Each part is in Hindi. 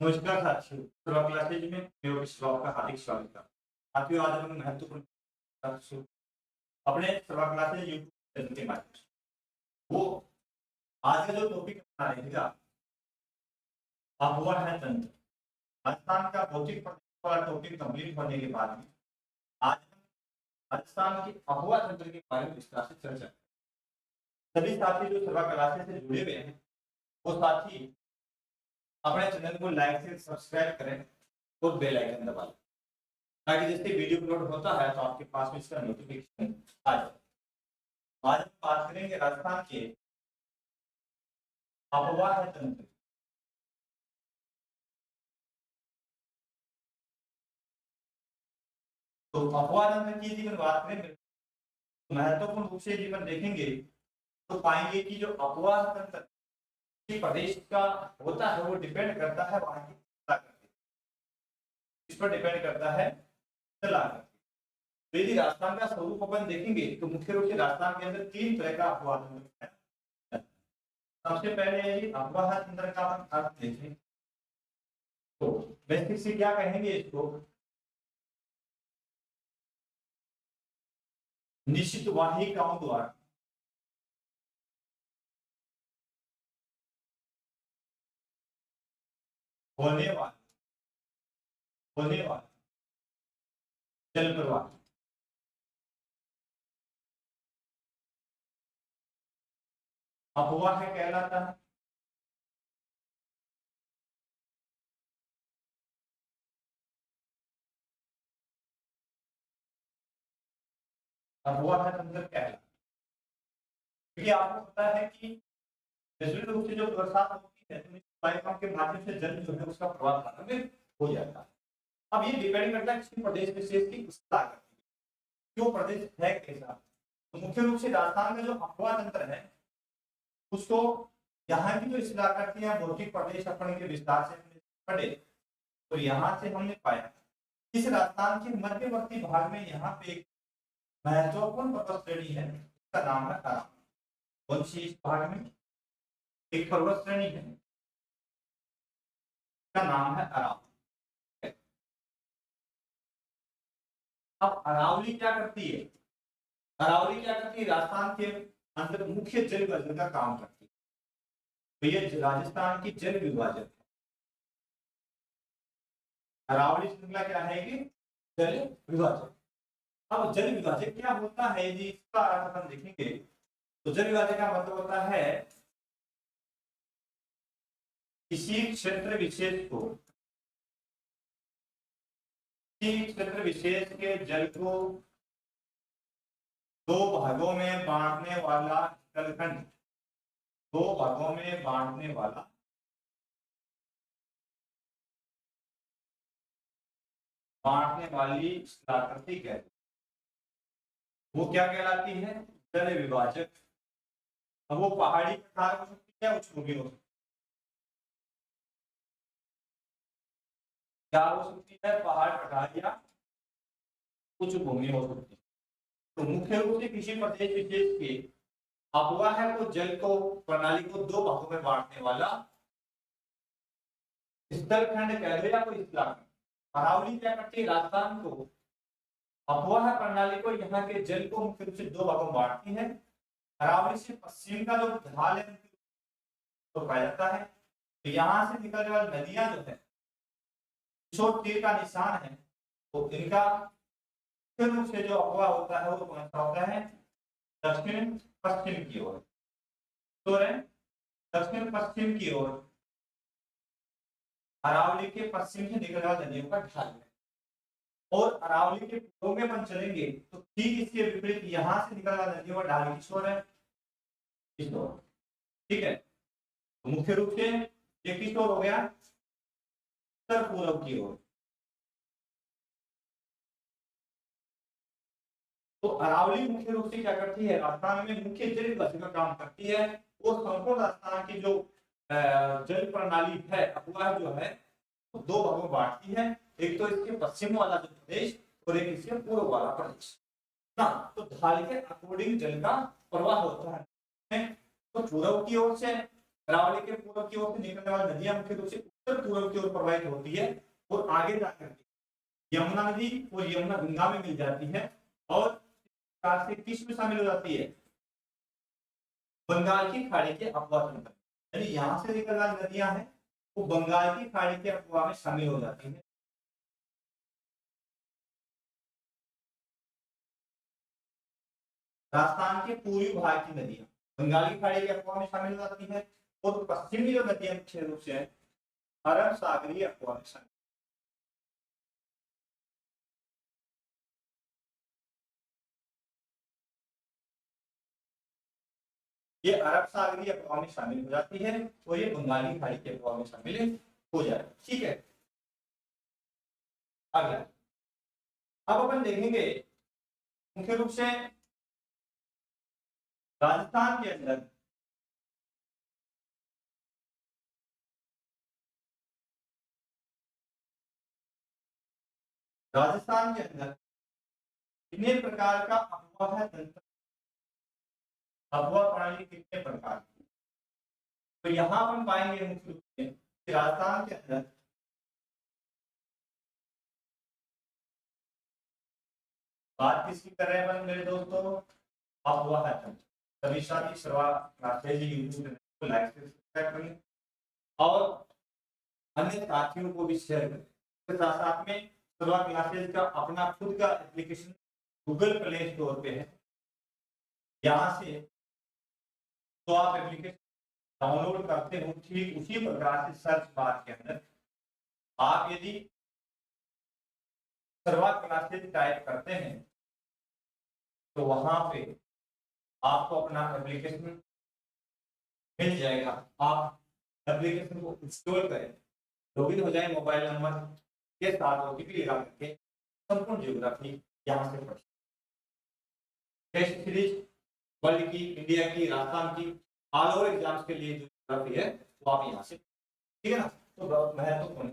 नमस्कार साथियों, सुबह क्लासेज में मैं विश्व का हार्दिक स्वागत है। साथियों, आज हम महत्वपूर्ण अपने सुबह क्लासेज यूट्यूब चैनल के माध्यम से वो आज का जो टॉपिक बना रहेगा अफवाह है तंत्र। राजस्थान का भौतिक प्रदेश वाला टॉपिक कंप्लीट होने के बाद में आज हम राजस्थान के अफवाह तंत्र के बारे में विस्तार से चर्चा करेंगे। सभी साथी जो सुबह क्लासेज से जुड़े हुए हैं वो साथी अपने चैनल को लाइक से सब्सक्राइब करें और बेल आइकन दबा लें ताकि जैसे वीडियो अपलोड होता है तो आपके पास में इसका नोटिफिकेशन आ जाए। आज हम बात करेंगे राजस्थान के अफवाह तंत्र। तो अफवाह तंत्र की जीवन बात करें तो महत्वपूर्ण रूप से जीवन देखेंगे तो पाएंगे कि जो अफवाह तंत्र प्रदेश का होता है वो डिपेंड करता है वहां की इस पर डिपेंड करता है तो यदि राजस्थान का स्वरूप अपन देखेंगे तो मुख्य रूप से राजस्थान के अंदर तीन तरह का अफवाह तंत्र है। सबसे पहले यदि अफवाह तंत्र का अपन अर्थ देखें तो बेसिक से क्या कहेंगे इसको, निश्चित वाहिकाओं द्वारा होने वाले जल प्रवाह अफवाह कहलाता है। अफवाह तंत्र कहलाता है क्योंकि आपको पता है कि निश्चित रूप से जो बरसात होती है तो वायुओं के माध्यम से जल जो है उसका प्रवाह प्रभावित हो जाता है। अब ये डिपेंड करता है किसी प्रदेश विशेष की ताकत क्यों प्रदेश है कैसा। तो मुख्य रूप से राजस्थान का जो अफवाह तंत्र है उसको यहाँ की जो इलाकातियां भौतिक प्रदेश अपन के विस्तार से पढ़े तो यहाँ से हमने पाया इस राजस्थान के मध्यवर्ती भाग में यहाँ पे एक महत्वपूर्ण पर्वत श्रेणी है, इसका नाम है अरावली। कौन सी इस भाग में एक पर्वत श्रेणी है, इसका नाम है अरावली। अब अरावली क्या करती है, अरावली क्या करती है, राजस्थान के अंदर मुख्य जल विभाजन का काम करती है। तो ये राजस्थान की जल विभाजन, अरावली श्रृंखला क्या है कि जल विभाजन। अब जल विभाजन क्या होता है यदि इसका अर्थ हम देखेंगे तो जल विभाजन का मतलब होता है किसी क्षेत्र विशेष को, किसी क्षेत्र विशेष के जल को दो भागों में बांटने वाला जलखंड, दो भागों में बांटने वाला वाली आकृति कहते वो क्या कहलाती है, जल विभाजक। अब वो पहाड़ी पठार हो सकती है, उच्च भूमि हो सकती है, क्या हो सकती है, पहाड़ पठार या उच्च भूमि हो सकती है। तो मुख्य रूप से किसी प्रदेश विशेष के अफवाह है को जल को प्रणाली को दो भागों में बांटने वाला स्थलखंड कह दो या कोई इलाका। अरावली क्या करती है, राजस्थान को अफवाह प्रणाली को यहाँ के जल को मुख्य रूप से दो भागों में बांटती है। अरावली से पश्चिम का जो ढाल है तो पाया जाता है, तो यहाँ से निकलने वाली नदियां जो है तीर का निशान है, तो इनका मुख्य रूप से जो अफवाह होता है वो कौन सा होता है, दक्षिण पश्चिम की ओर। तो दक्षिण पश्चिम की ओर अरावली के पश्चिम से निकलने वाली नदियों का ढाल है। और अरावली के पूर्व में अपन चलेंगे तो ठीक इसके विपरीत यहाँ से निकलने वाली नदियों का ढाल किस ओर है, इस ओर। ठीक है, तो मुख्य रूप से ये किस ओर हो गया, उत्तर पूर्व की ओर। तो अरावली मुख्य रूप से क्या करती है, राजस्थान में मुख्य जल विभाजन का काम करती है और संपूर्ण राजस्थान की जो जल प्रणाली है अफवाह जो है वो दो भागों में बांटती है। एक तो इसके पश्चिम वाला जो प्रदेश और एक इसके पूर्व वाला प्रदेश ना। तो ढाल के अकॉर्डिंग जल का प्रवाह होता है। तो पूर्व की ओर से अरावली के पूर्व की ओर से निकलने वाली नदियां मुख्य रूप से उत्तर पूर्व की ओर प्रवाहित होती है और आगे जाकर यमुना नदी और यमुना गंगा में मिल जाती है और प्रकार से किस में शामिल हो जाती है, बंगाल की खाड़ी के अपवाह तंत्र। यानी यहाँ से निकलने वाली नदियां हैं वो बंगाल की खाड़ी के अपवाह में शामिल हो जाती है। राजस्थान के पूर्वी भाग की नदियां बंगाल की खाड़ी के अपवाह में शामिल हो जाती है और पश्चिमी जो नदियां मुख्य रूप से है अरब सागरीय अपवाह में शामिल। ये अरब सागरीय अपवाह में शामिल हो जाती है और ये बंगाली खाड़ी के अपवाह में शामिल हो जाए। ठीक है, अगला अब अपन देखेंगे मुख्य रूप से राजस्थान के अंदर कितने प्रकार का अपवाह तंत्र, अपवाह प्रणाली कितने प्रकार की। तो यहाँ अपन पाएंगे मुख्य रूप से कि राजस्थान के अंदर बात किसकी कर रहे हैं अपन मेरे दोस्तों, अपवाह तंत्र। सभी साथी शुरुआत को लाइक से सब्सक्राइब करें और अन्य साथियों को भी शेयर करें। इसके साथ साथ में सर्वा क्लासेज का अपना खुद का एप्लीकेशन गूगल प्ले स्टोर पे है, यहाँ से तो आप एप्लीकेशन डाउनलोड करते हो ठीक उसी प्रकार से सर्च बार के अंदर आप यदि सर्वा क्लासेज टाइप करते हैं तो वहां पे आपको अपना एप्लीकेशन मिल जाएगा। आप एप्लीकेशन को इंस्टॉल करें, लॉगिन हो जाए मोबाइल नंबर के साथ ओटीपी लगा करके संपूर्ण ज्योग्राफी यहाँ से पढ़ टेस्ट सीरीज वर्ल्ड की, इंडिया की, राजस्थान की ऑल ओवर एग्जाम्स के लिए जो ज्योग्राफी है वो आप यहाँ से, ठीक है ना। तो बहुत महत्वपूर्ण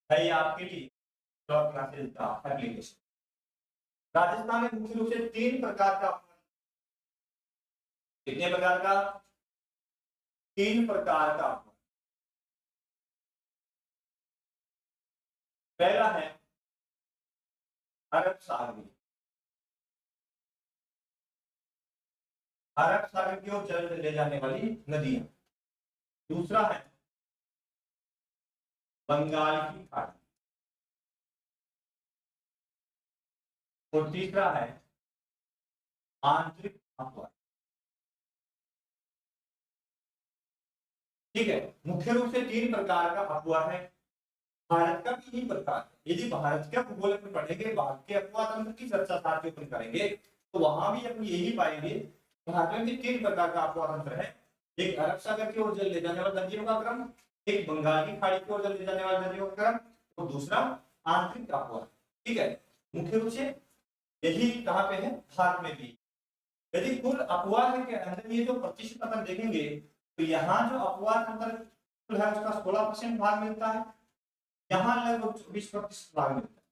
है ये आपके लिए क्लासेज का एप्लीकेशन। राजस्थान में मुख्य रूप से 3 प्रकार का, कितने प्रकार का, 3 प्रकार का। पहला है अरब सागर, अरब सागर की ओर जल ले जाने वाली नदियां। दूसरा है बंगाल की खाड़ी और तीसरा है आंतरिक अपवाह। ठीक है, मुख्य रूप से 3 प्रकार का अपवाह है। भारत का भी यही प्रकार है। यदि भारत के भूगोल में पढ़ेंगे, भारत के अपवाह तंत्र की चर्चा साथ में करेंगे तो वहां भी अपन यही पाएंगे भारत में भी 3 प्रकार का अपवाह तंत्र है। एक अरब सागर की ओर जल ले जाने वाला नदियों का क्रम, एक बंगाल की खाड़ी की ओर जल ले जाने वाली नदियों का क्रम और दूसरा आंतरिक अपवाह। ठीक है, मुख्य रूप से यही कहां पे है, भारत में भी। यदि कुल अपवाह के अंदर ये जो प्रतिशत अपन देखेंगे तो यहाँ जो अपवाह तंत्र है उसका 16% भाग मिलता है, यहाँ लगभग 24% भाग मिलता है,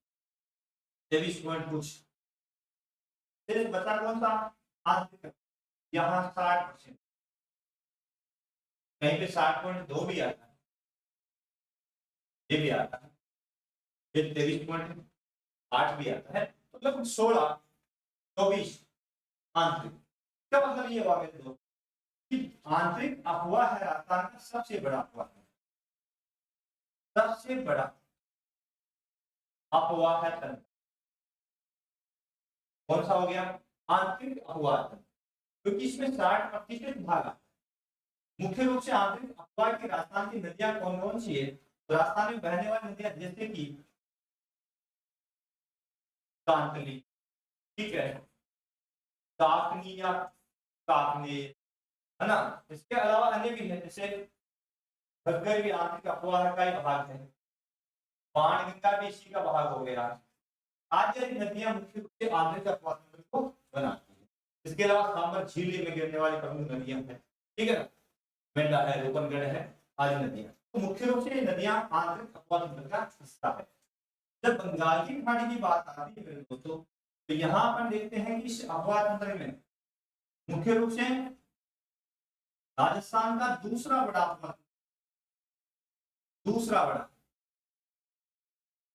23 पॉइंट कुछ। सिर्फ बचा कौन सा, आंतरिक, यहाँ 60%, कहीं पे 60.2 भी आता है, ये भी आता है, ये 23.8 भी आता है, तो लगभग 16, 24 आंतरिक। क्या मतलब ये हुआ मेरे दोस्त कि आंतरिक अपवाह है राजस्थान का सबसे बड़ा अपवाह है, सबसे बड़ा अपवाह है तंत्र। कौन सा हो गया, आंतरिक अपवाह तंत्र, क्योंकि इसमें 60% भाग आता है। मुख्य रूप से आंतरिक अपवाह की राजस्थान की नदियां कौन कौन सी है, तो राजस्थान में बहने वाली नदियां जैसे कि कांतली, ठीक है, काकनी या काकने, है ना। इसके अलावा अन्य भी है, जैसे घग्गर भी आंतरिक अपवाह का ही भाग है, बाणगंगा भी इसी का भाग हो गया। आदि नदियां मुख्य रूप से आंतरिक अपवाह तंत्र को बनाती है। इसके अलावा सांबर झील में गिरने वाली प्रमुख नदियां हैं, ठीक है ना, मेंढा है, रूपनगढ़ है, आदि नदियां। तो मुख्य रूप से ये नदियां आंतरिक अपवाह तंत्र का हिस्सा है। जब बंगाल की खाड़ी की बात आती है मेरे दोस्तों, तो यहाँ अपन देखते हैं कि इस अपवाह तंत्र में मुख्य रूप से राजस्थान का दूसरा बड़ा अपवाह दूसरा बड़ा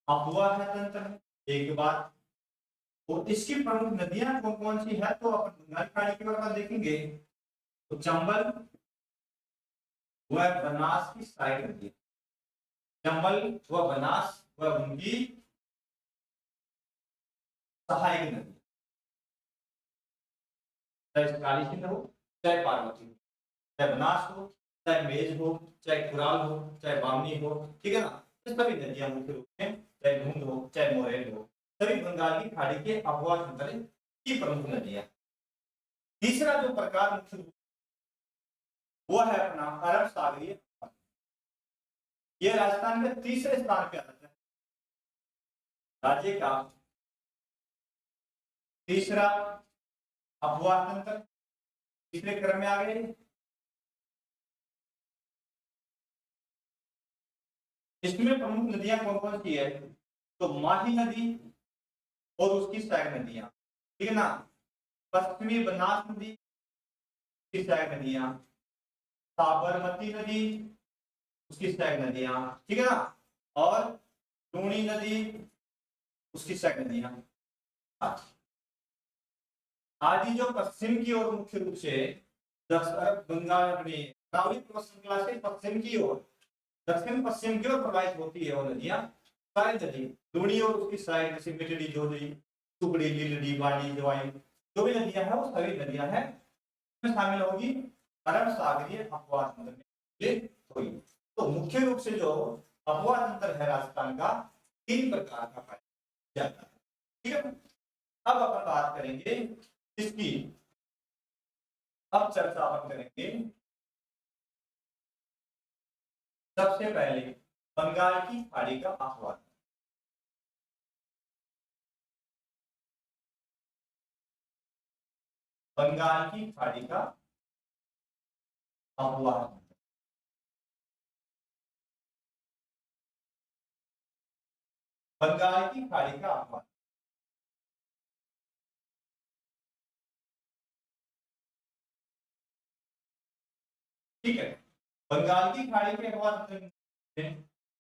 अफवाह तंत्र है, एक बात। और इसकी प्रमुख नदियां कौन कौन सी है, तो अपन बंगाल खाड़ी के बारे में देखेंगे तो चंबल व बनास की सहायक नदी, चंबल व बनास व उनकी सहायक नदी, चाहे काली सिंध हो, चाहे पार्वती हो, चाहे बनास हो, चाहे मेज हो, चाहे कुराल हो, चाहे बामनी हो, ठीक है ना। ये सभी नदियां मुख्य रूप से, चाहे धुंध हो, चाहे मोरेल हो, सभी बंगाल की खाड़ी के अफवाह तंत्र की प्रमुख नदियां। तीसरा जो प्रकार मुख्य रूप वो है अपना अरब सागरीय, ये राजस्थान के तीसरे स्थान पे आता है, राज्य का तीसरा अफवाह तंत्र, तीसरे क्रम में आ गए। इसमें प्रमुख नदियां कौन कौन सी है, तो माही नदी और उसकी सहायक नदियां, ठीक है ना। पश्चिमी बनास नदी की सहायक नदियां, साबरमती नदी उसकी सहायक नदियां, ठीक है ना। और लूणी नदी उसकी सहायक नदियां। आदि जो पश्चिम की ओर मुख्य रूप से बंगाल अपनी अरावली पर्वत श्रृंखला से पश्चिम की ओर, दक्षिण पश्चिम की ओर प्रवाहित होती है वो नदियां, सारी नदी लूणी और उसकी सहायक जैसे मिटड़ी, जोड़ी, टुकड़ी, लीलड़ी, बाड़ी, जवाई, जो भी नदियां हैं वो सभी नदियां हैं, इसमें शामिल होगी अरब सागरीय अफवाह तंत्र में ये हुई। तो मुख्य रूप से जो अफवाह तंत्र है राजस्थान का, तीन प्रकार का पाया जाता है, ठीक है। अब अपन बात करेंगे इसकी, अब चर्चा अपन करेंगे सबसे पहले बंगाल की खाड़ी का अफवाह, बंगाल की खाड़ी का अफवाह, बंगाल की खाड़ी का अफवाह। ठीक है, बंगाल की खाड़ी के अफवाह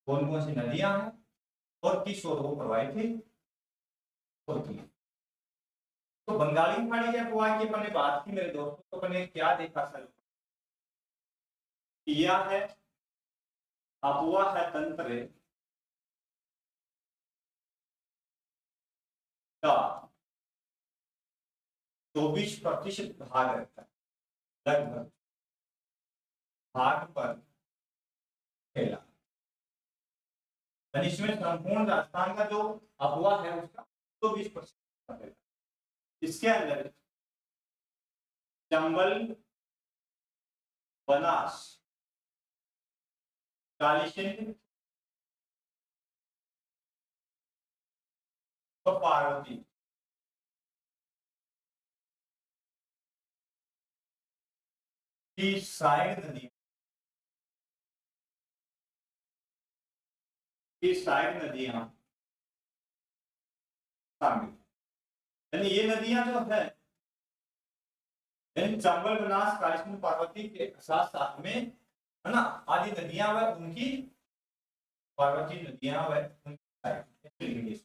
कौन कौन सी नदियां हैं और किस ओर वो प्रवाहित होती है। तो बंगाली खाड़ी के अफवाह की अपने बात की मेरे दोस्तों, तो अपने क्या देखा सर, यह है अफवाह है तंत्र का 24% भाग रहता है, लगभग भाग पर फैला, इसमें संपूर्ण राजस्थान का जो अफवाह है उसका 24%। इसके अंदर चंबल, बनास, काली सिंध और पार्वती की सहायक नदी, की सहायक नदियां शामिल, यानी ये नदियां जो है, यानी चंबल, बनास, काली सिंध, पार्वती के साथ साथ में, है ना, आदि नदियां व उनकी, पार्वती नदियां व उनकी सहायक,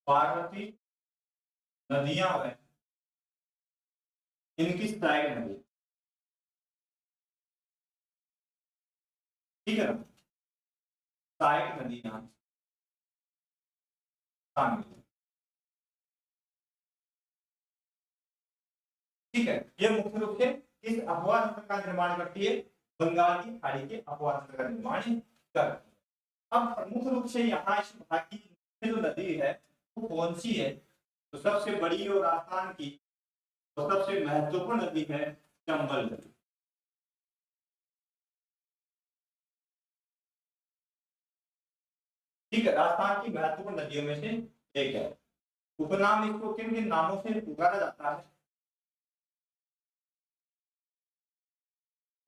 पार्वती नदियां व इनकी सहायक नदी, ठीक है ना, सहायक नदियां शामिल, ठीक है। ये मुख्य रूप से इस अफवाह तंत्र का निर्माण करती है, बंगाल की खाड़ी के अफवाह तंत्र का निर्माण करती है। अब प्रमुख रूप से यहाँ इस भाग की जो नदी है वो कौन सी है, तो सबसे बड़ी और राजस्थान की तो सबसे महत्वपूर्ण नदी है चंबल नदी, ठीक है, राजस्थान की महत्वपूर्ण नदियों में से एक है। उपनाम इसको किन किन नामों से पुकारा जाता है,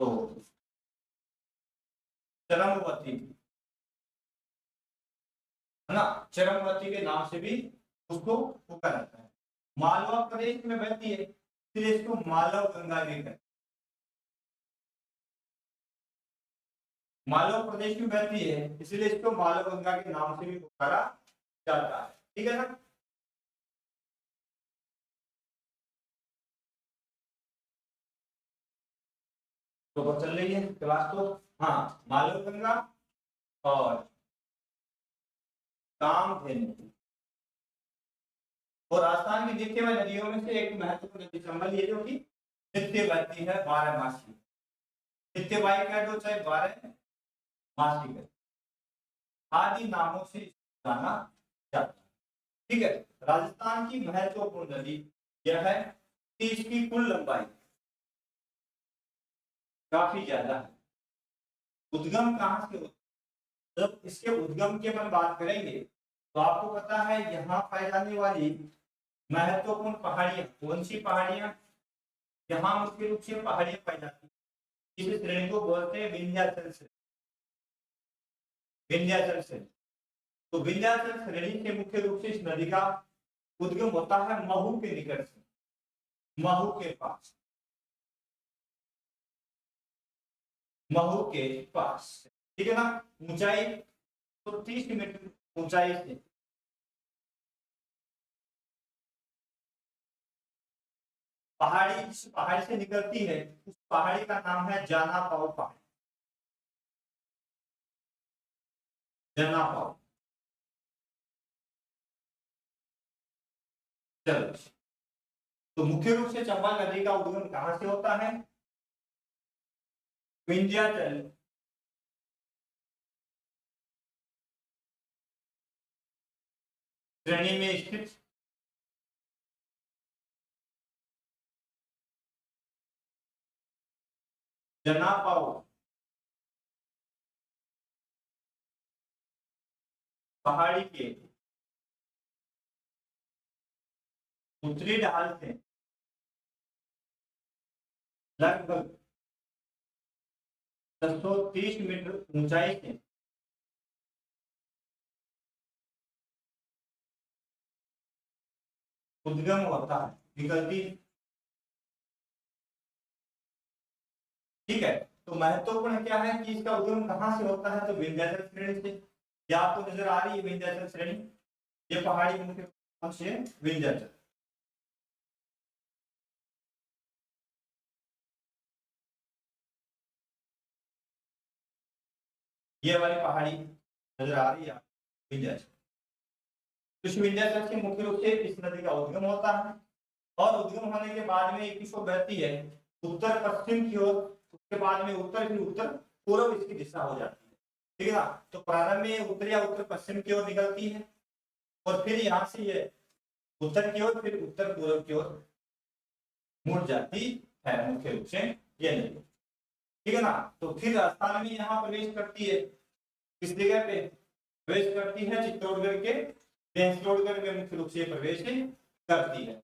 तो चरमवती, है ना, चरमवती के नाम से भी उसको पुकारा जाता है। मालवा प्रदेश में बहती है इसलिए इसको मालव गंगा भी कहते हैं। मालव प्रदेश में बहती है इसलिए इसको मालव गंगा के नाम से भी पुकारा जाता है। ठीक है ना। तो चल रही है क्लास तो। हाँ, मालव गंगा और कामधेनु और राजस्थान की दिखने वाली नदियों में से एक महत्वपूर्ण नदी चंबल ये जो कि नित्य बहती है, 12 मासी, नित्य बाई कह दो चाहे 12 मासी कह, आदि नामों से जाना जाता है। ठीक है। राजस्थान की महत्वपूर्ण नदी यह है कि इसकी कुल लंबाई काफी ज्यादा है। उद्गम कहाँ से होता है? जब इसके उद्गम की अपन बात करेंगे तो आपको पता है यहाँ पाई जाने वाली महत्वपूर्ण पहाड़ियां कौन सी पहाड़ियां? यहाँ मुख्य रूप से पहाड़ियां पाई जाती है। इस श्रेणी को बोलते हैं विंध्याचल श्रेणी। विंध्याचल श्रेणी, तो विंध्याचल श्रेणी से मुख्य रूप से इस नदी का उद्गम होता है महू के निकट से, महू के पास, महू के पास। ठीक है ना। ऊंचाई तो 30 मीटर ऊंचाई से पहाड़ी, जिस पहाड़ी से निकलती है उस पहाड़ी का नाम है जाना पाओ पहाड़ी, जाना पाओ। चलो, तो मुख्य रूप से चंबल नदी का उद्गम कहां से होता है? विंध्याचल श्रेणी में स्थित जना पाओ पहाड़ी के उत्तरी ढाल से लगभग 630 मीटर ऊंचाई से उद्गम होता है, निकलती। ठीक है। तो महत्वपूर्ण क्या है कि इसका उद्गम कहां से होता है? तो विंध्याचल श्रेणी से। या आपको नजर आ रही है विंध्याचल श्रेणी, ये पहाड़ी मुख्य रूप से विंध्याचल। ये वाली पहाड़ी नजर आ रही है विंध्याचल। तो विंध्याचल से मुख्य रूप से इस नदी का उद्गम होता है और उद्गम होने के बाद में एक दिशा बहती है उत्तर पश्चिम की ओर, उसके बाद में उत्तर की उत्तर पूर्व इसकी दिशा हो जाती है। ठीक है ना। तो प्रारंभ में उत्तर या उत्तर पश्चिम की ओर निकलती है और फिर यहाँ से ये उत्तर की ओर, फिर उत्तर पूर्व की ओर मुड़ जाती है मुख्य रूप से ये नदी। ठीक है ना। तो फिर राजस्थान में यहाँ प्रवेश करती है, किस जगह पे प्रवेश करती है? चित्तौड़गढ़ के भैंसरोडगढ़ में मुख्य रूप से प्रवेश करती है।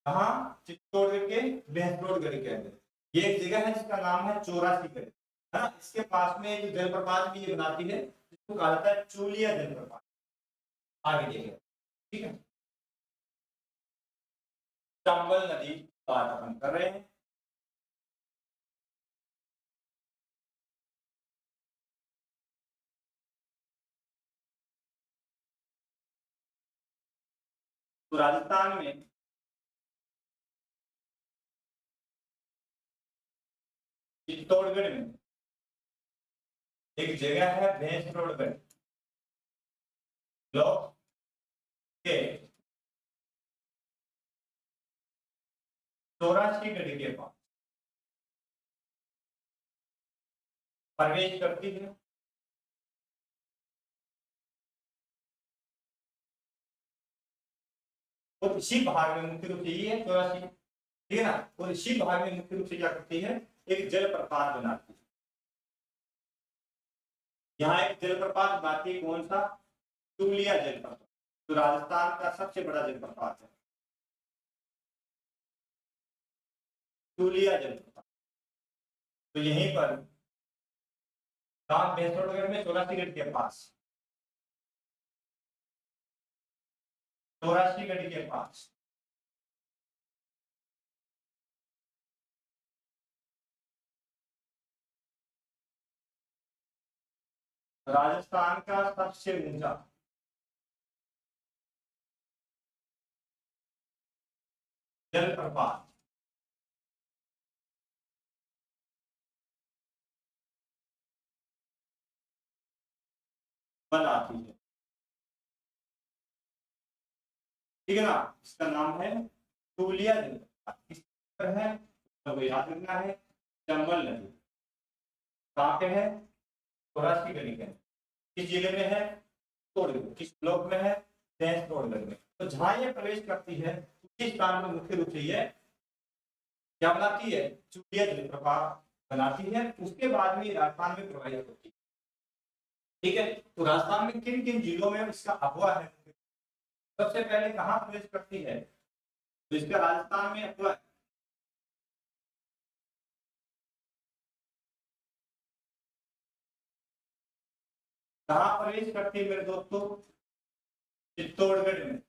कहाँ? चित्तौड़गढ़ के भैंसरोडगढ़ के अंदर। ये एक जगह है जिसका नाम है चौरासीगढ़, है ना। इसके पास में जो जलप्रपात भी ये बनाती है जिसको कहा जाता है चूलिया जलप्रपात। आगे देखें। ठीक है। चंबल नदी बात अपन कर रहे हैं। तो राजस्थान में चित्तौड़गढ़ में एक जगह है भैंसरोडगढ़, ब्लॉक के 84 के पास प्रवेश करती है। और इसी भाग में मुख्य रूप से ये है 84, ठीक है ना। और इसी भाग में मुख्य रूप से क्या करती है? एक जलप्रपात बनाती है। यहाँ एक जलप्रपात बनाती है, कौन सा? चूलिया जलप्रपात, जो राजस्थान का सबसे बड़ा जलप्रपात है, चूलिया जलप्रपात। तो यहीं पर गांव भैंसरोडगढ़ में 84 के पास, 84 के पास राजस्थान का सबसे ऊंचा जलप्रपात बनाती है, ठीक है ना। इसका नाम है धूलिया जलप्रपात। किस पर है तो याद रखना है, चंबल नदी। कहाँ पे है, सौराष्ट्र की गली है। किस जिले में है, तोड़गढ़। किस ब्लॉक में है, तोड़गढ़ में। तो जहां ये प्रवेश करती है उसी स्थान पर मुख्य रूप से ये क्या बनाती है, चूड़िया जलप्रपात बनाती है। उसके बाद में राजस्थान में प्रवाहित होती है, ठीक है। तो राजस्थान में किन किन जिलों में इसका अगवा है, सबसे पहले कहां प्रवेश करती है, तो इसका राजस्थान में अगवा है। कहां प्रवेश करती है मेरे दोस्तों, चित्तौड़गढ़ में।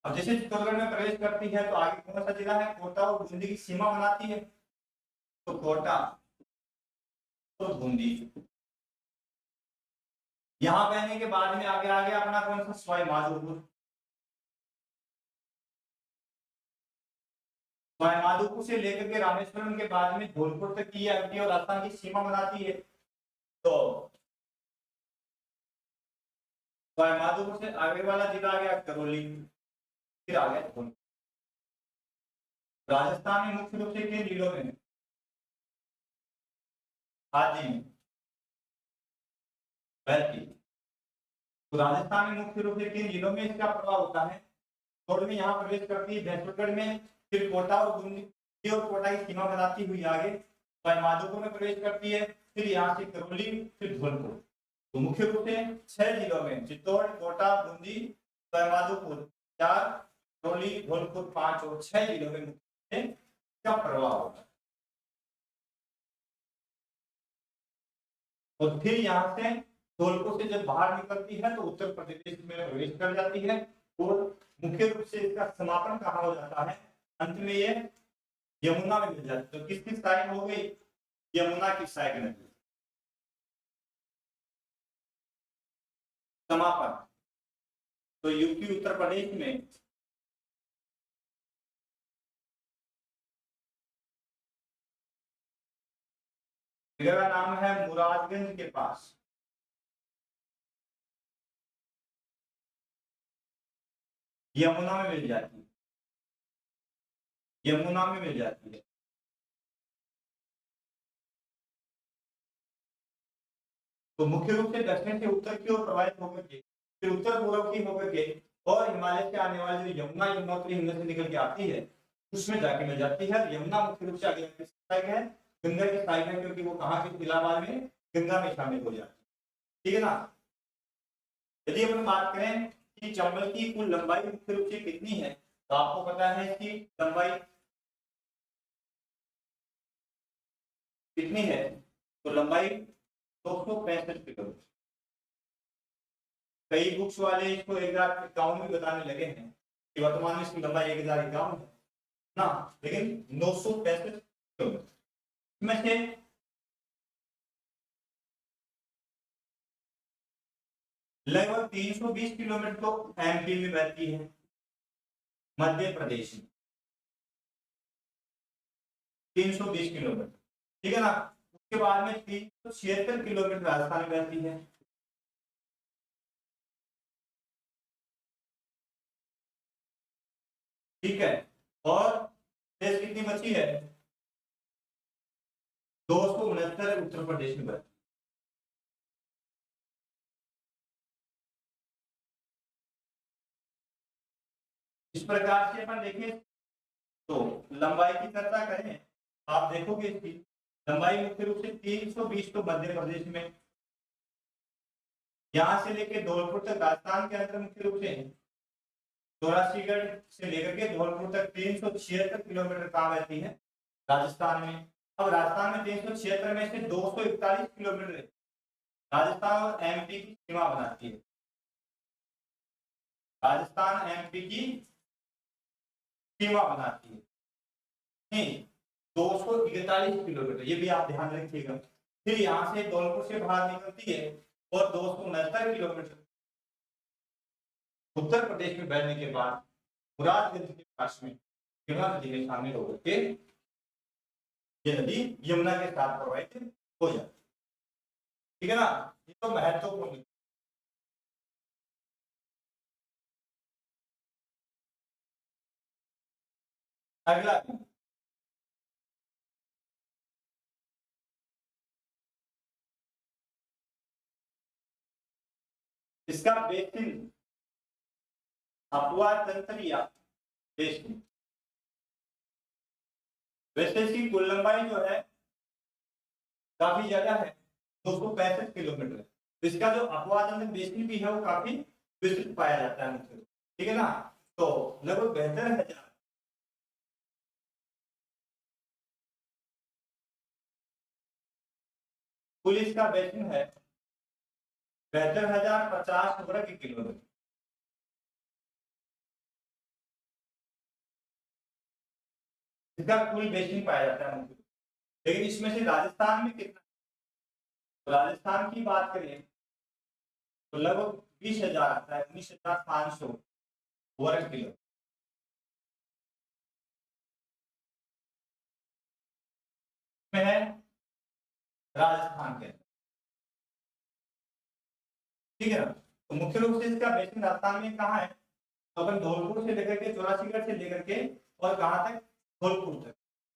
अब जैसे चित्तौड़गढ़ में प्रवेश करती है तो आगे कौन सा जिला है, कोटा और बूंदी की सीमा बनाती है, तो कोटा और बूंदी। यहां बहने के बाद में आगे आ गया अपना कौन सा, सवाई माधोपुर। सवाई माधोपुर से लेकर के रामेश्वरम के बाद में धौलपुर तक की एमपी और राजस्थान की सीमा बनाती है। तो सवाई माधोपुर से आगे वाला जिला आ गया करौली, फिर आ गया धौलपुर। राजस्थान में मुख्य रूप से किन जिलों में, हाजी में, बैतूल। तो राजस्थान में मुख्य रूप से किन जिलों में इसका प्रभाव होता है, में यहाँ प्रवेश करती है भैंसुरगढ़ में, फिर कोटा और बूंदी और कोटा की सीमा बनाती हुई आगे माधोपुर में प्रवेश करती है, फिर यहाँ से करौली, फिर धौलपुर। तो मुख्य रूप से 6 जिलों में, चित्तौड़, कोटा, बूंदी, माधोपुर 4, करौली, धौलपुर 5 और 6 जिलों में इसका प्रभाव होता है। और फिर यहाँ से धौलपुर से जब बाहर निकलती है तो उत्तर प्रदेश में प्रवेश कर जाती है और मुख्य रूप से इसका समापन कहाँ हो जाता है, अंत में ये यमुना में मिल जाती है। तो किसकी साइड हो गई, यमुना की साइड में समापन। तो यूपी उत्तर प्रदेश में जगह का नाम है मुरादगंज के पास, यमुना में मिल जाती है, यमुना में मिल जाती है। तो मुख्य रूप से दक्षिण से उत्तर की ओर प्रवाहित होकर के, फिर उत्तर पूर्व की होकर के और हिमालय से आने वाली जो यमुना यमुनोत्री हिंद से निकल के आती है उसमें जाके मिल जाती है। यमुना मुख्य रूप से आगे है गंगा की साइड है, क्योंकि वो कहाँ के इलाहाबाद में गंगा में शामिल हो जाती है, ठीक है ना। यदि अपन बात करें कि चंबल की कुल लंबाई मुख्य रूप से कितनी है, तो आपको पता है इसकी लंबाई कितनी है, तो लंबाई 265 किलोमीटर। कई बुक्स वाले इसको 1051 भी बताने लगे हैं कि वर्तमान में इसकी लंबाई 1051 है ना, लेकिन 965 किलोमीटर में से लगभग 320 किलोमीटर तो एमपी में बहती है, मध्य प्रदेश में 320 किलोमीटर, ठीक है ना। उसके बाद में 376 किलोमीटर राजस्थान में बहती है, ठीक है। और देश कितनी बची है, 269 उत्तर प्रदेश में बची। इस प्रकार से अपन देखें तो लंबाई की चर्चा करें, आप देखोगे इसकी लंबाई मुख्य रूप से 320 तो मध्य प्रदेश में, यहां से लेकर धौलपुर तक राजस्थान के अंदर मुख्य रूप से चौरासीगढ़ से लेकर के धौलपुर तक 376 किलोमीटर कहाँ बहती है, राजस्थान में। अब राजस्थान में 376 में से 241 किलोमीटर राजस्थान और एमपी की सीमा बनाती है, राजस्थान एमपी की सीमा बनाती है, नहीं 241 किलोमीटर, ये भी आप ध्यान रखिएगा। फिर यहाँ से धौलपुर से बाहर निकलती है और 269 किलोमीटर उत्तर प्रदेश में बहने के बाद मुरादगंज के पास में यमुना नदी में शामिल होकर के ये नदी यमुना के साथ प्रवाहित हो जाती है। ठीक है ना, ये तो महत्वपूर्ण। अगला इसका बेसिन अफवाह तंत्र या बेसिन, वैसे इसकी कुल लंबाई जो है काफी ज्यादा है, 265 किलोमीटर। तो इसका जो अपवादन बेसिन भी है वो काफी विस्तृत पाया जाता है मुख्य। ठीक है ना, तो लगभग 72,000 कुल इसका बेसिन है, 72,050 वर्ग किलोमीटर। इसका कुल बेसिन पाया जाता है मुख्य। लेकिन इसमें से राजस्थान में कितना, तो राजस्थान की बात करें तो लगभग 20,000 आता है, 19,500 वर्ग किलोमीटर में है राजस्थान के। ठीक है ना, तो मुख्य रूप से इसका बेसिन राजस्थान में कहाँ है, तो अपन धौलपुर से लेकर के चौरासीगढ़ से लेकर के और कहाँ तक, धौलपुर तक।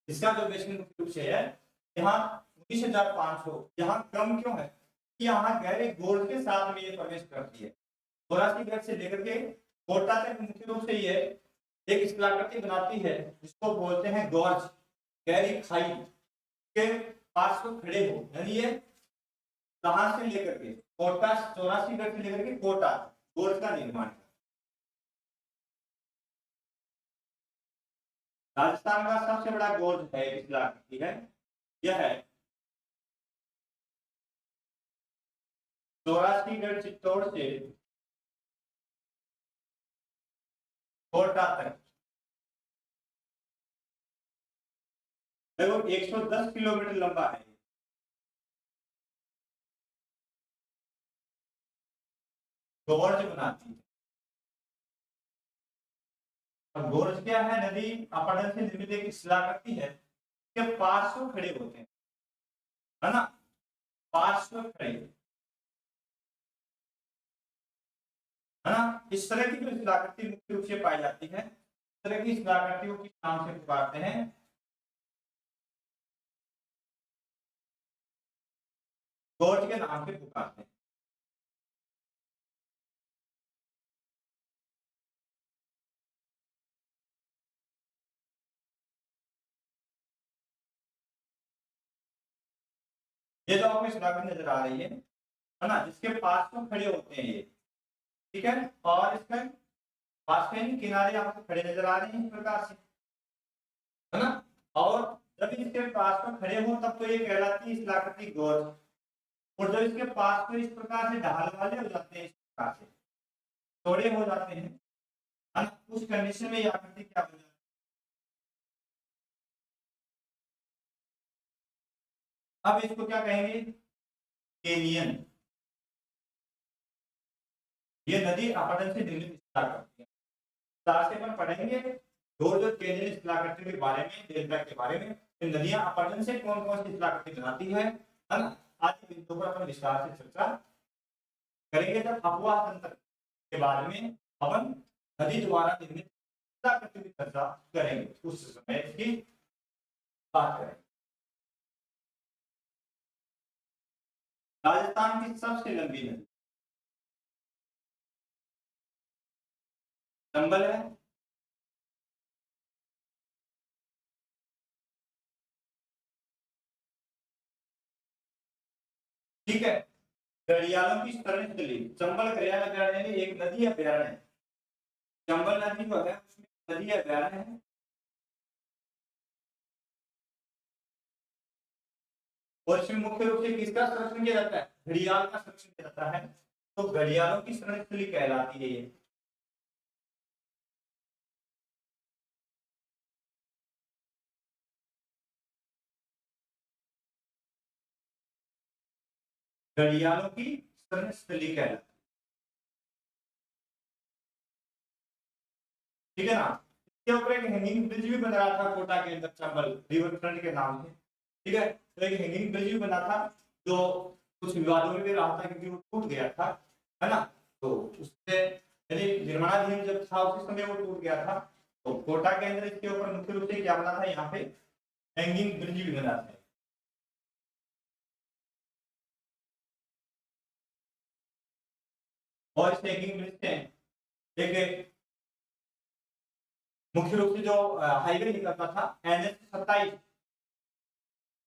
इसका जो बेसिन मुख्य रूप से है यहाँ 19,500। यहाँ कम क्यों है कि यहाँ गहरे गोर्ज के साथ में ये प्रवेश करती है। चौरासीगढ़ से लेकर के कोटा तक मुख्य रूप से ये एक स्थलाकृति बनाती है जिसको बोलते हैं गॉर्ज, गहरी खाई के पास को खड़े हो, यानी ये कहां से लेकर के कोटा, चौरासीगढ़ से लेकर के कोटा गोर्ज का निर्माण। राजस्थान का सबसे बड़ा गोर्ज है, इलाकी है, यह है चौरासीगढ़ चित्तौड़ से कोटा तक लगभग 110 किलोमीटर लंबा है। गोर्ज बनाती है। और गोर्ज क्या है, नदी अपरदन से निर्मित एक शिलाकृति है, के पार्श्व खड़े होते हैं, है ना, पार्श्व खड़े, है ना। इस तरह की जो शिलाकृति मुख्य रूप से पाई जाती है, इस तरह की शिलाकृतियों के नाम से पुकारते हैं, गोर्ज के नाम से पुकारते हैं। ये जो आपको शिलाकृति नजर आ रही है ना, जिसके पास में खड़े होते हैं ये, ठीक है, और इसका पास में किनारे आपको खड़े नजर आ रहे हैं इस प्रकार से, है ना। और जब इसके पास में खड़े हो तब तो ये कहलाती है शिलाकृति गोर्ज। और जब इसके पास में इस प्रकार से ढाल वाले हो जाते हैं, इस प्रकार से चौड़े हो जाते हैं, है ना, उस कंडीशन में ये आकृति क्या हो जाती है। अब इसको क्या कहेंगे, केनियन। ये नदी अपरदन से निर्मित विस्तार करती है, विस्तार से अपन पढ़ेंगे दो जो केनियन शिलाकृति के बारे में, डेल्टा के बारे में, नदियां अपरदन से कौन कौन सी शिलाकृति बनाती है ना, आज के बिंदु पर अपन विस्तार से चर्चा करेंगे। जब अपवाह तंत्र के बारे में अपन नदी द्वारा निर्मित शिलाकृति की चर्चा करेंगे, उस समय इसकी बात करेंगे। राजस्थान की सबसे लंबी नदी चंबल है, ठीक है। घड़ियालों की शरणस्थली चंबल घड़ियाल अभयारण्य एक नदी अभयारण्य है। चंबल नदी जो है उसमें नदी अभयारण्य है, और इसमें मुख्य रूप से किसका संरक्षण किया जाता है, घड़ियाल का संरक्षण किया जाता है। तो घड़ियालों की शरणस्थली कहलाती है ये। घड़ियालों की विस्तरण स्थली कहलाता है। ठीक है ना। इसके ऊपर एक हैंगिंग ब्रिज भी बन रहा था कोटा के अंदर, चंबल रिवर फ्रंट के नाम से। ठीक है, तो एक हैंगिंग ब्रिज भी बना था जो कुछ विवादों में भी रहा था क्योंकि वो टूट गया था, है ना। तो उससे यदि निर्माणाधीन जब था उसी समय वो टूट गया था। तो कोटा के अंदर इसके ऊपर मुख्य रूप से क्या बना था, यहाँ पे हैंगिंग ब्रिज भी बना था। और इस हैंगिंग ब्रिज से एक मुख्य रूप से जो हाईवे निकलता था NH 27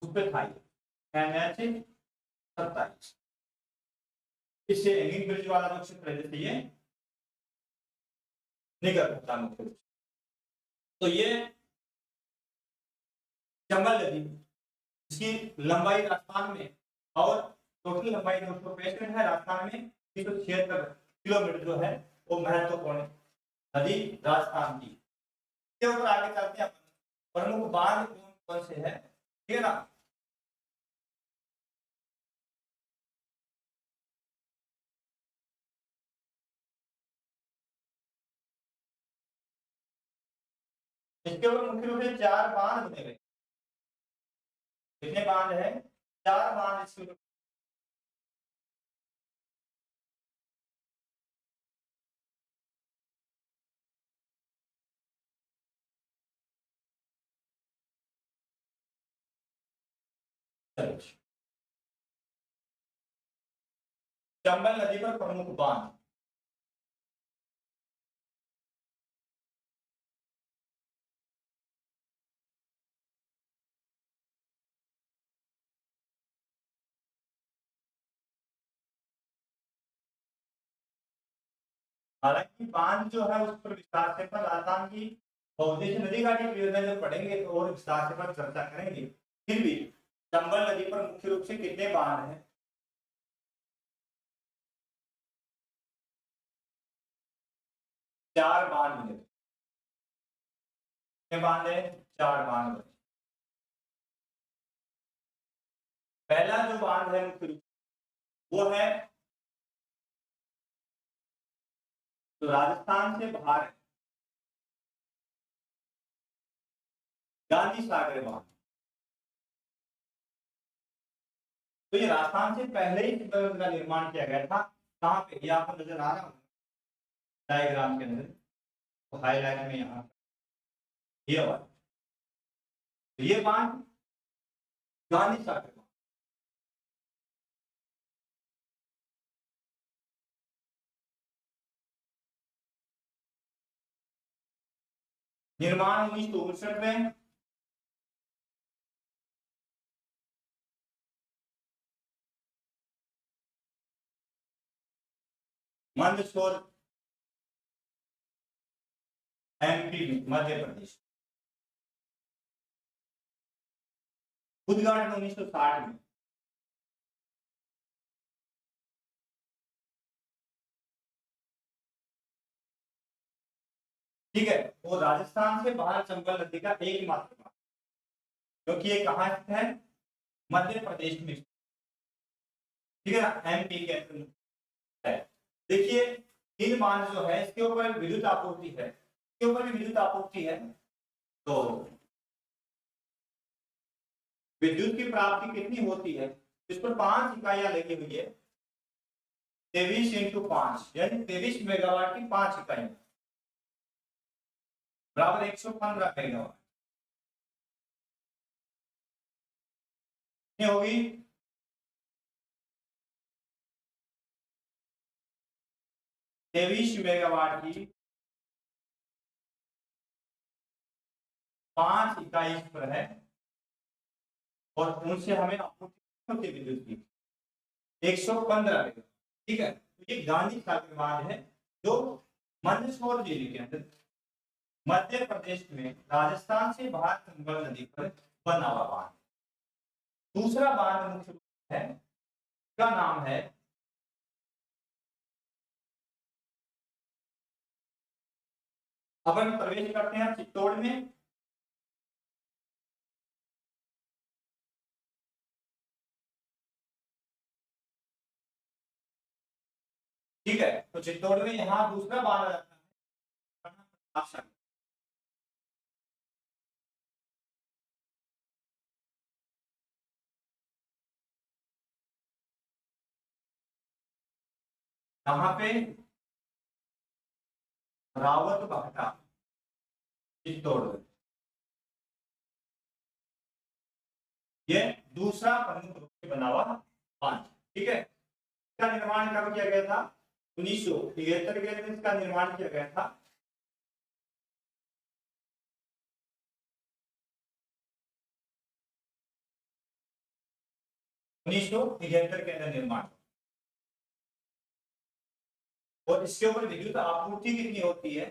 उस पे था, NH 27 इससे हैंगिंग ब्रिज वाला जो क्षेत्र है जैसे ये निकल सकता मुख्य रूप से। तो ये चंबल नदी इसकी लंबाई राजस्थान में, और टोटल लंबाई 265 है, राजस्थान में 376 किलोमीटर जो है वो महत्वपूर्ण नदी राजस्थान की। इसके ऊपर आगे चलते हैं, प्रमुख बांध कौन कौन से है, ठीक है ना। इसके ऊपर मुख्य रूप से 4 बांध बने हुए। कितने बांध है, 4 बांध इसके ऊपर। चंबल नदी पर प्रमुख बांध, हालांकि बांध जो है उस पर विस्तार से पर राजस्थान की बहुउद्देशीय नदी घाटी परियोजना जब पढ़ेंगे तो और विस्तार से पर चर्चा करेंगे। फिर भी चंबल नदी पर मुख्य रूप से कितने बांध हैं, 4 बांध बने। कितने बांध है, 4 बांध बने। पहला जो बांध है मुख्य रूप वो है तो राजस्थान से बाहर गांधी सागर बांध। तो ये राजस्थान से पहले ही बांध का निर्माण किया गया था। कहां पे, ये आपको नजर आ रहा है डायग्राम के अंदर, तो हाईलाइट में यहाँ ये वाला, तो ये बांध गांधी सागर बांध। निर्माण 1959 में, मंदसौर MP मध्य प्रदेश। उद्घाटन 1960 में। ठीक है, वो राजस्थान से बाहर चंबल नदी का एकमात्र बांध, क्योंकि ये कहाँ स्थित है, मध्य प्रदेश में। ठीक है ना, MP के अंदर है। देखिए इन बांध जो है इसके ऊपर विद्युत आपूर्ति है, इसके ऊपर भी विद्युत आपूर्ति है। तो विद्युत की प्राप्ति कितनी होती है, इस पर 5 इकाइयां लगी हुई है। 23 इंटू 5 यानी 23 मेगावाट की 5 इकाइयां बराबर 115 मेगावाट होगी। 23 मेगावाट की 5 इकाई इस पर है, और उनसे हमें आपूर्ति होती है विद्युत की 115 मेगावाट। ठीक है, तो ये गांधी सागर बांध है जो मंदसौर जिले के अंदर मध्य प्रदेश में राजस्थान से बाहर चंबल नदी पर बना हुआ बांध। दूसरा बांध मुख्य रूप से है, का नाम है अपन प्रवेश करते हैं चित्तौड़ में। ठीक है, तो चित्तौड़ में यहाँ दूसरा बांध आ जाता है। यहाँ पे रावत भाटा चित्तौड़, ये दूसरा प्रमुख रूप से बना हुआ बांध। ठीक है, इसका निर्माण कब किया गया था? 1973 के अंदर इसका निर्माण किया गया था। उन्नीस सौ तिहत्तर के अंदर निर्माण, और इसके ऊपर विद्युत आपूर्ति कितनी होती है?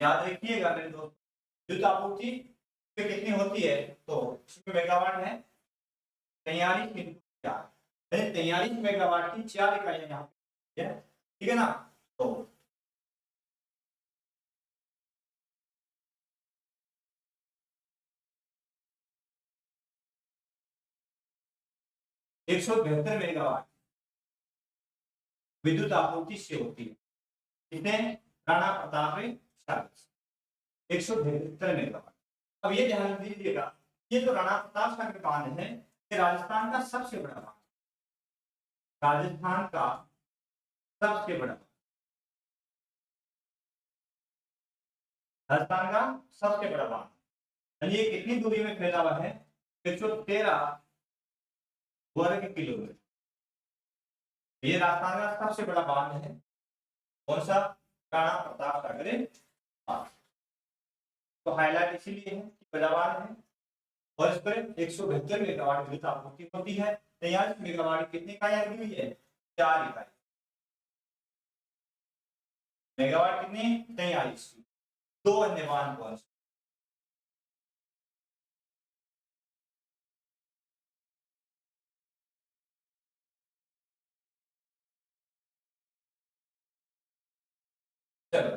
याद रखिएगा मेरे दोस्त, विद्युत आपूर्ति कितनी होती है? तो इसमें मेगावाट है 43 इंटू 4, 43 मेगावाट की 4 इकाइयां यहाँ पे है। ठीक है ना, तो 172 मेगावाट विद्युत आपूर्ति से होती है। कितने? राणा प्रताप में 172 मेगावाट। अब ये ध्यान दीजिएगा, ये जो राणा प्रताप सागर बांध है, ये राजस्थान का सबसे बड़ा बांध, राजस्थान का सबसे बड़ा, राजस्थान का सबसे बड़ा बांध। ये कितनी दूरी में फैला हुआ है? 113 वर्ग किलोमीटर। ये राजस्थान का सबसे बड़ा बांध है। कौन सा? राणा प्रताप सागर बांध। तो हाईलाइट इसीलिए है कि बड़ा बांध है, और इस पर 172 मेगावाट विद्युत आपूर्ति होती है। 43 मेगावाट कितनी इकाइयां लगी हुई है? 4 इकाई। मेगावाट कितनी? 43। दो अन्य बांध कौन से? चलो,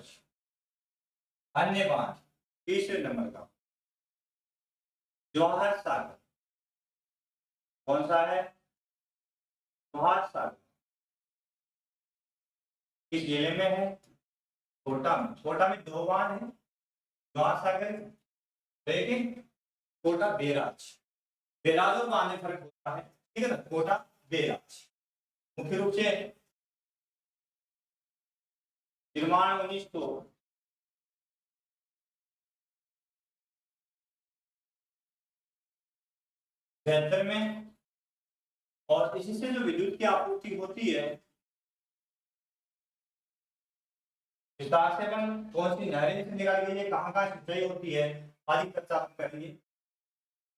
अन्य बांध तीसरे नंबर का जवाहर सागर। कौन सा है? जवाहर सागर किस जिले में है? कोटा में। कोटा में दो बांध है, जवाहर सागर, लेकिन कोटा बेराज, बेराज और बांध में फर्क होता है। ठीक है ना, कोटा बेराज मुख्य रूप से निर्माण 1973 में, और इसी से जो विद्युत की आपूर्ति होती है, विस्तार से अपन कौन सी नहरें से निकाल गई है, कहाँ कहाँ सिंचाई होती है, आदि चर्चा करेंगे।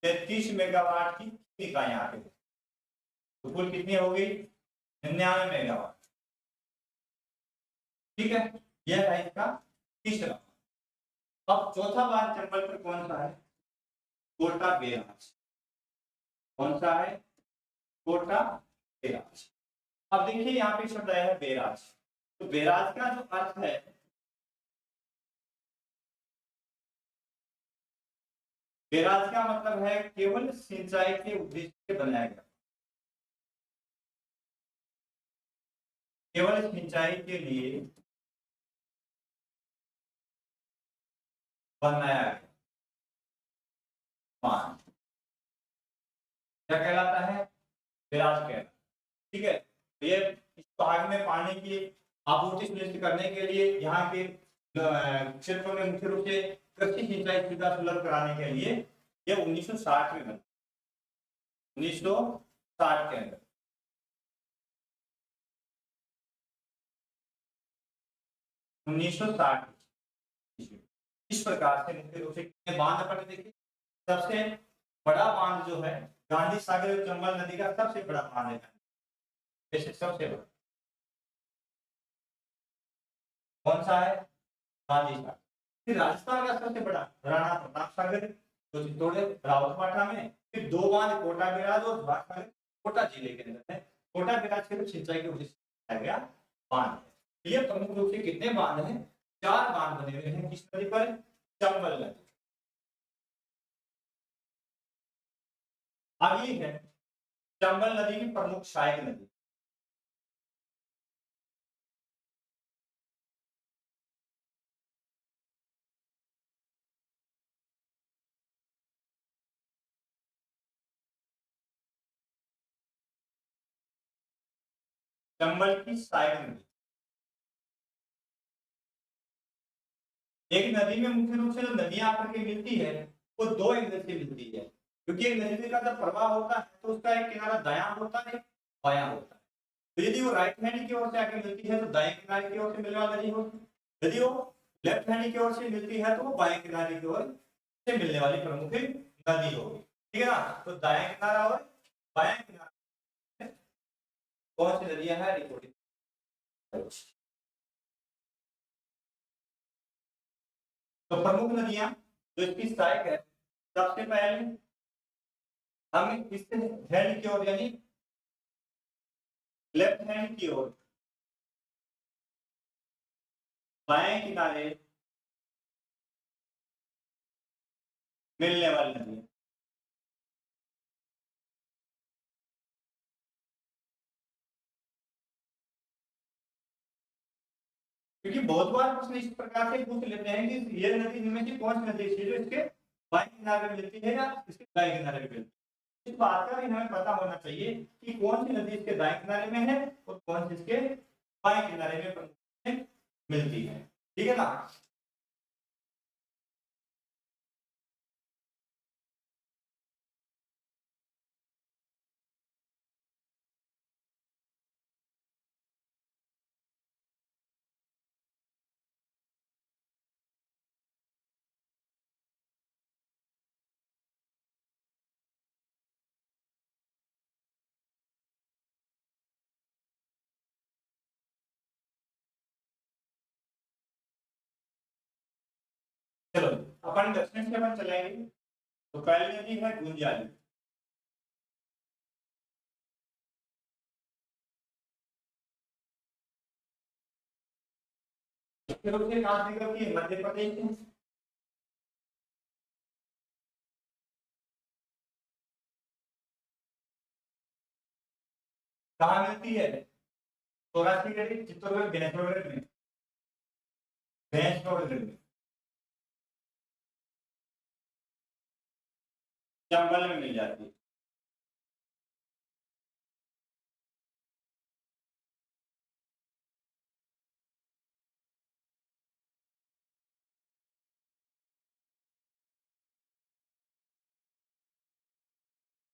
33 मेगावाट की इकाइयां आगे, तो कुल कितनी होगी? 99 मेगावाट। ठीक है, यह है इसका तीसरा। अब चौथा बात चंबल पर कौन सा है? कोटा बेराज। कौन सा है? कोटा बेराज। अब देखिए यहाँ पे शब्द आया है बेराज, तो बेराज का जो अर्थ है, बेराज का मतलब है केवल सिंचाई के उद्देश्य से बनाया गया, केवल सिंचाई के लिए बनाया गया बांध, क्या कहलाता है? बेराज कहलाता। ठीक है, तो ये इस भाग में पानी की आपूर्ति सुनिश्चित करने के लिए यहाँ के क्षेत्रों में मुख्य रूप से कृषि सिंचाई सुविधा सुलभ कराने के लिए ये 1960 में बना, 1960 के अंदर। उन्नीस सौ साठ इस प्रकार से मुख्य रूप से कितने बांध अपन देखिए। सबसे बड़ा बांध जो है गांधी सागर चंबल नदी का सबसे बड़ा बांध है, जैसे सबसे बड़ा कौन सा है? गांधी सागर। फिर राजस्थान का सबसे बड़ा राणा प्रताप सागर, जो चित्तौड़ रावतबाटा में। फिर दो बांध कोटा बेराज और जवाहर सागर कोटा जिले के अंदर है। कोटा बेराज सिर्फ सिंचाई के उद्देश्य से बनाया गया बांध है। ये प्रमुख रूप से कितने बांध हैं? 4 बांध बने हुए हैं। किस नदी पर? चंबल नदी। अगली है चंबल नदी की प्रमुख सहायक नदी। चंबल की सहायक नदी, एक नदी में मुख्य रूप से जो नदियां आकर के मिलती है वो दो एंगल से मिलती है, क्योंकि एक नदी का जब प्रवाह होता है तो उसका एक किनारा दायां होता है, बायां होता है। तो यदि वो राइट हैंड की ओर से आके मिलती है तो दाएं किनारे की ओर से मिलने वाली नदी होगी, यदि वो लेफ्ट हैंड की ओर से मिलती है तो वो बाएं किनारे की ओर से मिलने वाली प्रमुख नदी होगी। ठीक है ना, तो दाएं किनारा और बायां किनारा कौन सी नदियां है रिपोर्टिंग। तो प्रमुख नदियां जो इसकी सहायक है, सबसे पहले हम इससे हैंड की ओर यानी लेफ्ट हैंड की ओर बाएं किनारे मिलने वाली नदी है। क्योंकि बहुत बार प्रश्न इस प्रकार से पूछ लेते हैं कि ये नदी इनमें से कौन सी नदी है जो इसके बाएं किनारे में मिलती है या इसके दाएं किनारे में मिलती है। इस बात का भी हमें पता होना चाहिए कि कौन सी नदी इसके दाएं किनारे में है और कौन सी इसके बाएं किनारे में मिलती है। ठीक है ना। चलो अपन दक्षिण से अपन चलेंगे। तो पहली नदी है गुंजाली। फिर उसके कहां निकलती है, मध्य प्रदेश में। कहाँ मिलती है, सौराष्ट्र चित्तौड़गढ़ भैंसगढ़ में, भैंसगढ़ में चंबल में मिल जाती है।